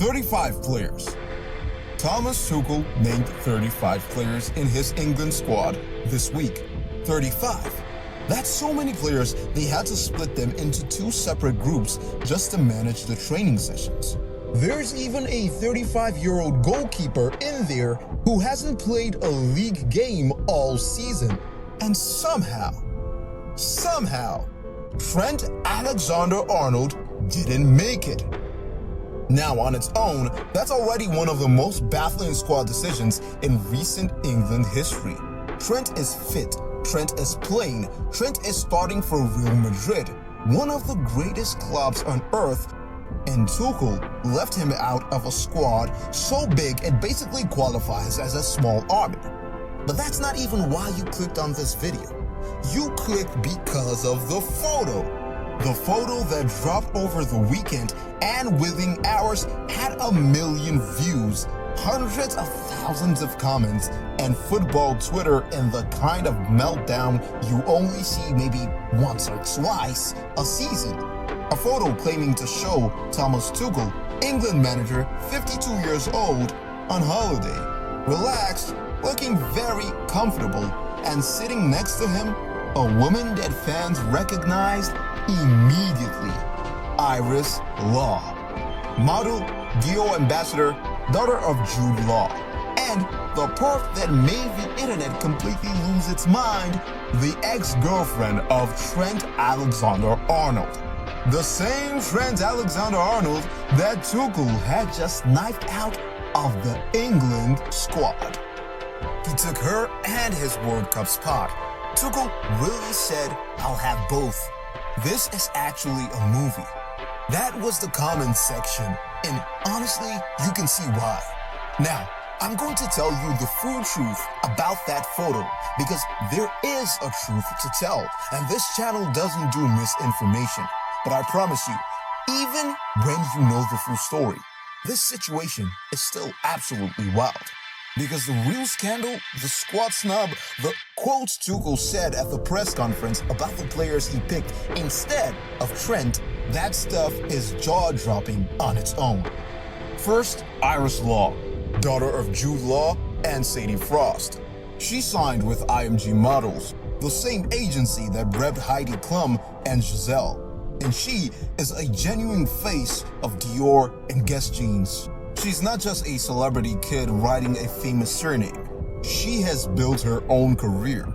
35 players. Thomas Tuchel named 35 players in his England squad this week. 35. That's so many players, they had to split them into two separate groups just to manage the training sessions. There's even a 35-year-old goalkeeper in there who hasn't played a league game all season. And somehow, Trent Alexander-Arnold didn't make it. Now, on its own, that's already one of the most baffling squad decisions in recent England history. Trent is fit, Trent is playing, Trent is starting for Real Madrid, one of the greatest clubs on earth, and Tuchel left him out of a squad so big it basically qualifies as a small army. But that's not even why you clicked on this video. You clicked because of the photo. The photo that dropped over the weekend and within hours had 1 million views, hundreds of thousands of comments, and football Twitter in the kind of meltdown you only see maybe once or twice a season. A photo claiming to show Thomas Tuchel, England manager, 52 years old, on holiday, relaxed, looking very comfortable, and sitting next to him, a woman that fans recognized immediately, Iris Law, model, Dior ambassador, daughter of Jude Law, and the part that made the internet completely lose its mind, the ex-girlfriend of Trent Alexander-Arnold. The same Trent Alexander-Arnold that Tuchel had just knifed out of the England squad. He took her and his World Cup spot. Tuchel really said, "I'll have both." This is actually a movie. That was the comment section, and honestly, you can see why. Now, I'm going to tell you the full truth about that photo because there is a truth to tell, and this channel doesn't do misinformation. But I promise you, even when you know the full story, this situation is still absolutely wild. Because the real scandal, the squad snub, the quotes Tuchel said at the press conference about the players he picked instead of Trent, that stuff is jaw-dropping on its own. First, Iris Law, daughter of Jude Law and Sadie Frost. She signed with IMG Models, the same agency that repped Heidi Klum and Giselle. And she is a genuine face of Dior and Guess jeans. She's not just a celebrity kid riding a famous surname. She has built her own career.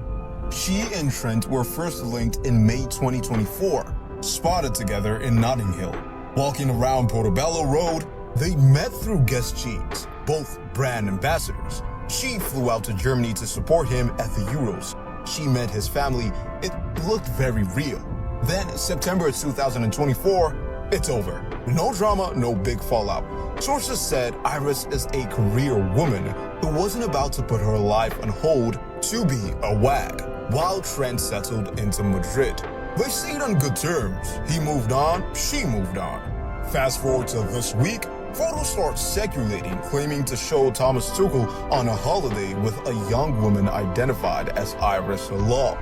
She and Trent were first linked in May 2024, spotted together in Notting Hill. Walking around Portobello Road, they met through Guess jeans, both brand ambassadors. She flew out to Germany to support him at the Euros. She met his family. It looked very real. Then, September 2024, it's over. No drama, no big fallout. Sources said Iris is a career woman who wasn't about to put her life on hold to be a wag, while Trent settled into Madrid. They stayed on good terms. He moved on, she moved on. Fast forward to this week, photos start circulating, claiming to show Thomas Tuchel on a holiday with a young woman identified as Iris Law.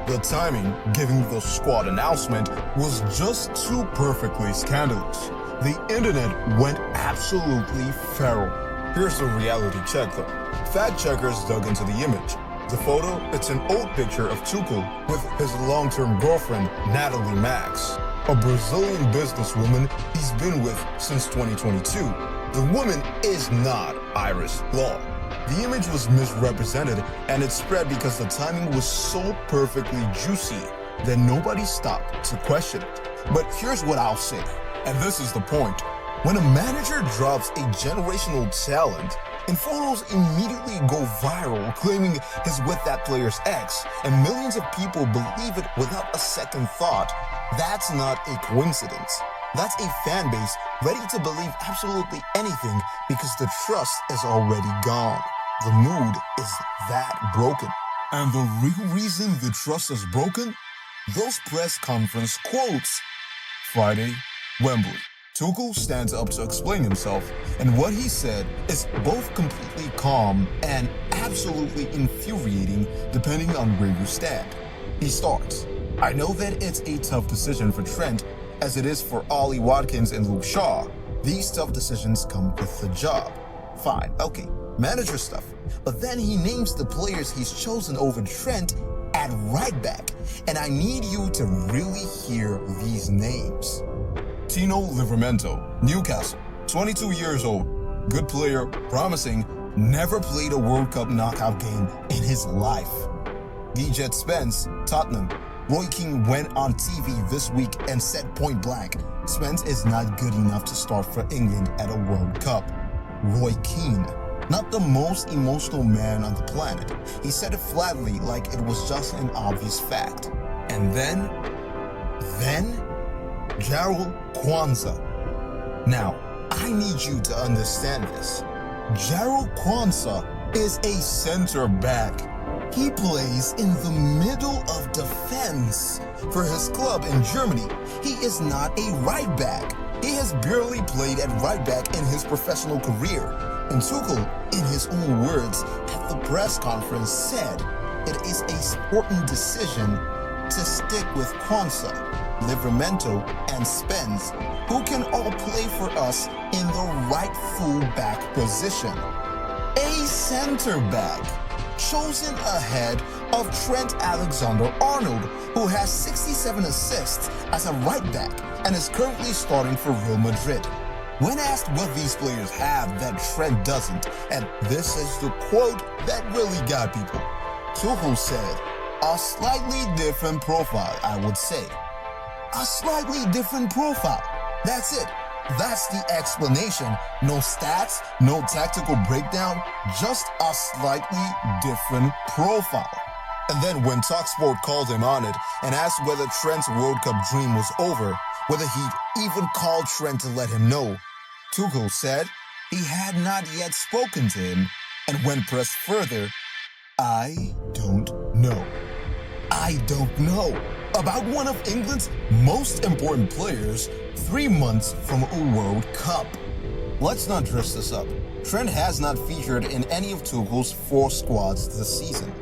The timing, giving the squad announcement, was just too perfectly scandalous. The internet went absolutely feral. Here's the reality check though. Fact checkers dug into the image. The photo, it's an old picture of Tuchel with his long-term girlfriend, Natalie Max, a Brazilian businesswoman he's been with since 2022. The woman is not Iris Law. The image was misrepresented and it spread because the timing was so perfectly juicy that nobody stopped to question it. But here's what I'll say, and this is the point. When a manager drops a generational talent, and photos immediately go viral claiming he's with that player's ex, and millions of people believe it without a second thought, that's not a coincidence. That's a fan base ready to believe absolutely anything because the trust is already gone. The mood is that broken. And the real reason the trust is broken? Those press conference quotes. Friday, Wembley. Tuchel stands up to explain himself, and what he said is both completely calm and absolutely infuriating depending on where you stand. He starts, "I know that it's a tough decision for Trent, as it is for Ollie Watkins and Luke Shaw. These tough decisions come with the job. Fine, okay, manager stuff. But then he names the players he's chosen over Trent at right back. And I need you to really hear these names. Tino Livramento, Newcastle, 22 years old, good player, promising, never played a World Cup knockout game in his life. DJ Spence, Tottenham. Roy Keane went on TV this week and said point blank, Spence is not good enough to start for England at a World Cup. Roy Keane, not the most emotional man on the planet. He said it flatly like it was just an obvious fact. And then, Jarrell Kwanzaa. Now, I need you to understand this. Jarrell Kwanzaa is a center back. He plays in the middle of defense. For his club in Germany, he is not a right back. He has barely played at right back in his professional career. And Tuchel, in his own words, at the press conference said, it is a sporting decision to stick with Kwanzaa, Livramento, and Spence, who can all play for us in the right full-back position. A center-back, chosen ahead of Trent Alexander-Arnold, who has 67 assists as a right-back and is currently starting for Real Madrid. When asked what these players have that Trent doesn't, and this is the quote that really got people, Tuchel said, a slightly different profile, I would say. A slightly different profile. That's it. That's the explanation. No stats, no tactical breakdown, just a slightly different profile. And then when TalkSport called him on it and asked whether Trent's World Cup dream was over, whether he'd even called Trent to let him know, Tuchel said he had not yet spoken to him, and when pressed further, I don't know. I don't know about one of England's most important players 3 months from a World Cup. Let's not dress this up. Trent has not featured in any of Tuchel's 4 squads this season.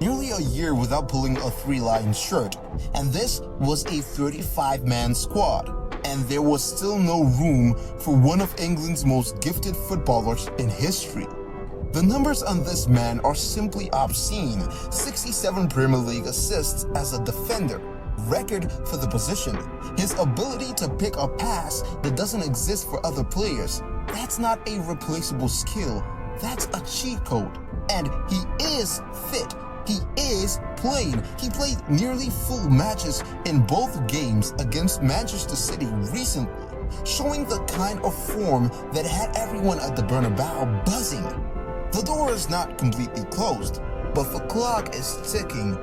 Nearly a year without pulling a 3-line shirt, and this was a 35-man squad, and there was still no room for one of England's most gifted footballers in history. The numbers on this man are simply obscene. 67 Premier League assists as a defender, record for the position. His ability to pick a pass that doesn't exist for other players, that's not a replaceable skill, that's a cheat code. And he is fit. He is playing. He played nearly full matches in both games against Manchester City recently, showing the kind of form that had everyone at the Bernabeu buzzing. The door is not completely closed, but the clock is ticking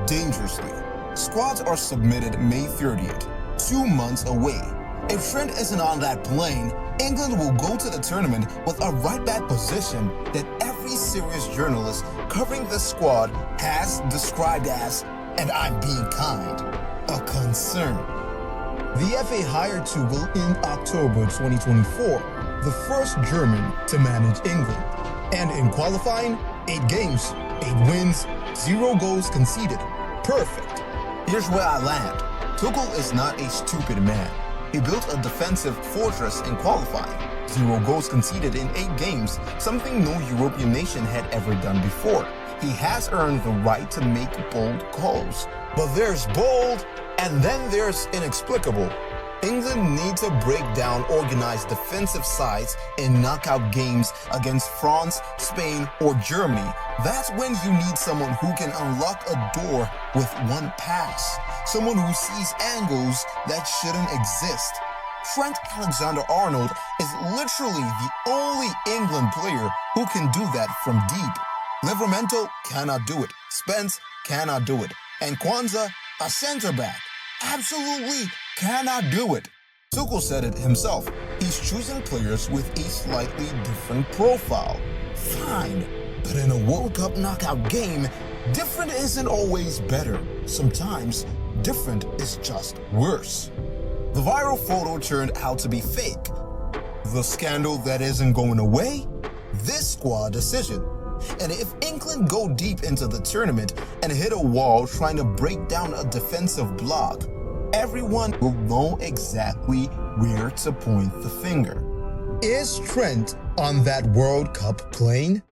dangerously. Squads are submitted May 30th, 2 months away. If Trent isn't on that plane, England will go to the tournament with a right-back position that every serious journalist covering the squad has described as, and I'm being kind, a concern. The FA hired Tuchel in October 2024, the first German to manage England. And in qualifying, 8 games, 8 wins, 0 goals conceded. Perfect. Here's where I land. Tuchel is not a stupid man. He built a defensive fortress in qualifying. 0 goals conceded in 8 games, something no European nation had ever done before. He has earned the right to make bold calls. But there's bold, and then there's inexplicable. England need to break down organized defensive sides in knockout games against France, Spain, or Germany. That's when you need someone who can unlock a door with one pass. Someone who sees angles that shouldn't exist. Trent Alexander-Arnold is literally the only England player who can do that from deep. Livramento cannot do it. Spence cannot do it. And Kwanzaa, a center back, absolutely cannot do it. Tuchel said it himself. He's choosing players with a slightly different profile. Fine, but in a World Cup knockout game, different isn't always better. Sometimes, different is just worse. The viral photo turned out to be fake. The scandal that isn't going away? This squad decision. And if England go deep into the tournament and hit a wall trying to break down a defensive block, everyone will know exactly where to point the finger. Is Trent on that World Cup plane?